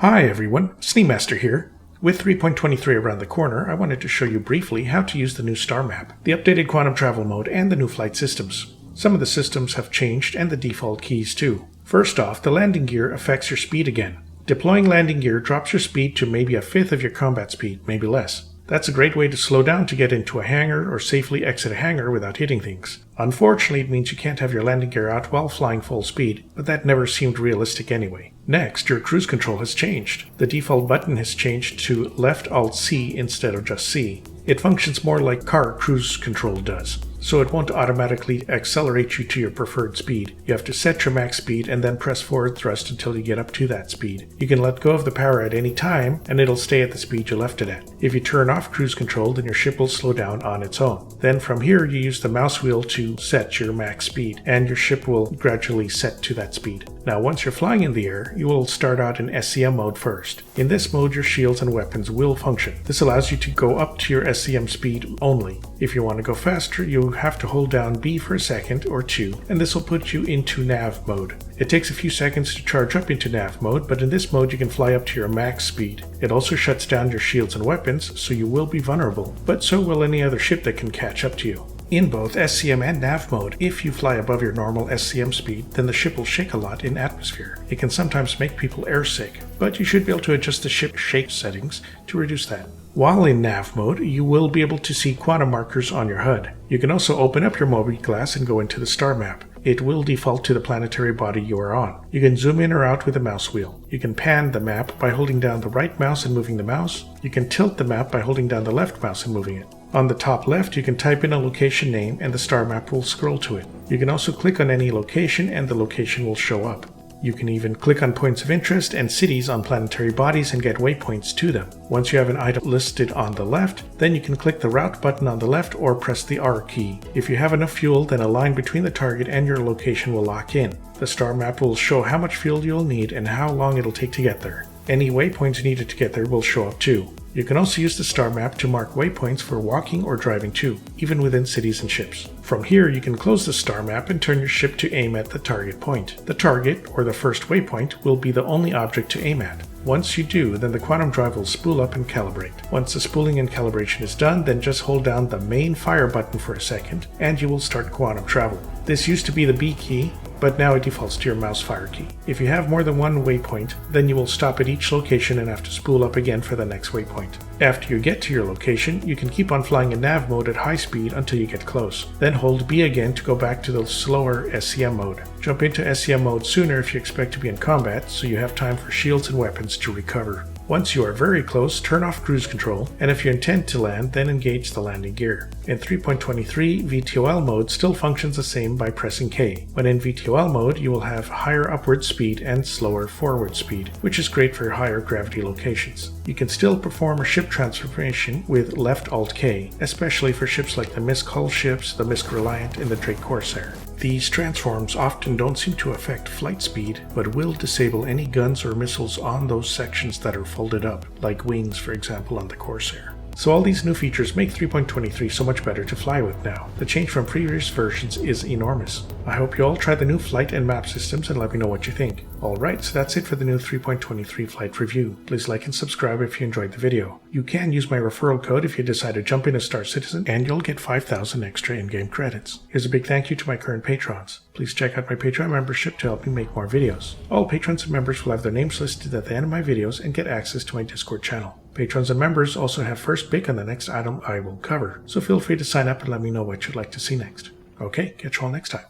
Hi everyone, Sneemaster here. With 3.23 around the corner, I wanted to show you briefly how to use the new Starmap, the updated quantum travel mode, and the new flight systems. Some of the systems have changed and the default keys too. First off, the landing gear affects your speed again. Deploying landing gear drops your speed to maybe a fifth of your combat speed, maybe less. That's a great way to slow down to get into a hangar or safely exit a hangar without hitting things. Unfortunately, it means you can't have your landing gear out while flying full speed, but that never seemed realistic anyway. Next, your cruise control has changed. The default button has changed to left Alt C instead of just C. It functions more like car cruise control does, so it won't automatically accelerate you to your preferred speed. You have to set your max speed and then press forward thrust until you get up to that speed. You can let go of the power at any time and it'll stay at the speed you left it at. If you turn off cruise control, then your ship will slow down on its own. Then from here you use the mouse wheel to set your max speed and your ship will gradually set to that speed. Now once you're flying in the air, you will start out in SCM mode first. In this mode your shields and weapons will function. This allows you to go up to your SCM speed only. If you want to go faster, you have to hold down B for a second or two, and this will put you into nav mode. It takes a few seconds to charge up into nav mode, but in this mode you can fly up to your max speed. It also shuts down your shields and weapons, so you will be vulnerable, but so will any other ship that can catch up to you. In both SCM and nav mode, if you fly above your normal SCM speed, then the ship will shake a lot in atmosphere. It can sometimes make people airsick, but you should be able to adjust the ship shake settings to reduce that. While in nav mode, you will be able to see quantum markers on your HUD. You can also open up your Moby glass and go into the star map. It will default to the planetary body you are on. You can zoom in or out with the mouse wheel. You can pan the map by holding down the right mouse and moving the mouse. You can tilt the map by holding down the left mouse and moving it. On the top left, you can type in a location name and the star map will scroll to it. You can also click on any location and the location will show up. You can even click on points of interest and cities on planetary bodies and get waypoints to them. Once you have an item listed on the left, then you can click the route button on the left or press the R key. If you have enough fuel, then a line between the target and your location will lock in. The star map will show how much fuel you'll need and how long it'll take to get there. Any waypoints needed to get there will show up too. You can also use the star map to mark waypoints for walking or driving to, even within cities and ships. From here, you can close the star map and turn your ship to aim at the target point. The target, or the first waypoint, will be the only object to aim at. Once you do, then the quantum drive will spool up and calibrate. Once the spooling and calibration is done, then just hold down the main fire button for a second, and you will start quantum travel. This used to be the B key, but now it defaults to your mouse fire key. If you have more than one waypoint, then you will stop at each location and have to spool up again for the next waypoint. After you get to your location, you can keep on flying in nav mode at high speed until you get close. Then hold B again to go back to the slower SCM mode. Jump into SCM mode sooner if you expect to be in combat, so you have time for shields and weapons to recover. Once you are very close, turn off cruise control, and if you intend to land, then engage the landing gear. In 3.23, VTOL mode still functions the same by pressing K. When in VTOL mode, you will have higher upward speed and slower forward speed, which is great for higher gravity locations. You can still perform a ship transformation with left Alt K, especially for ships like the Misk Hull ships, the Misk Reliant, and the Drake Corsair. These transforms often don't seem to affect flight speed, but will disable any guns or missiles on those sections that are folded up, like wings for example on the Corsair. So all these new features make 3.23 so much better to fly with now. The change from previous versions is enormous. I hope you all try the new flight and map systems and let me know what you think. Alright, so that's it for the new 3.23 flight review. Please like and subscribe if you enjoyed the video. You can use my referral code if you decide to jump in as Star Citizen, and you'll get 5,000 extra in-game credits. Here's a big thank you to my current patrons. Please check out my Patreon membership to help me make more videos. All patrons and members will have their names listed at the end of my videos and get access to my Discord channel. Patrons and members also have first pick on the next item I will cover, so feel free to sign up and let me know what you'd like to see next. Okay, catch you all next time.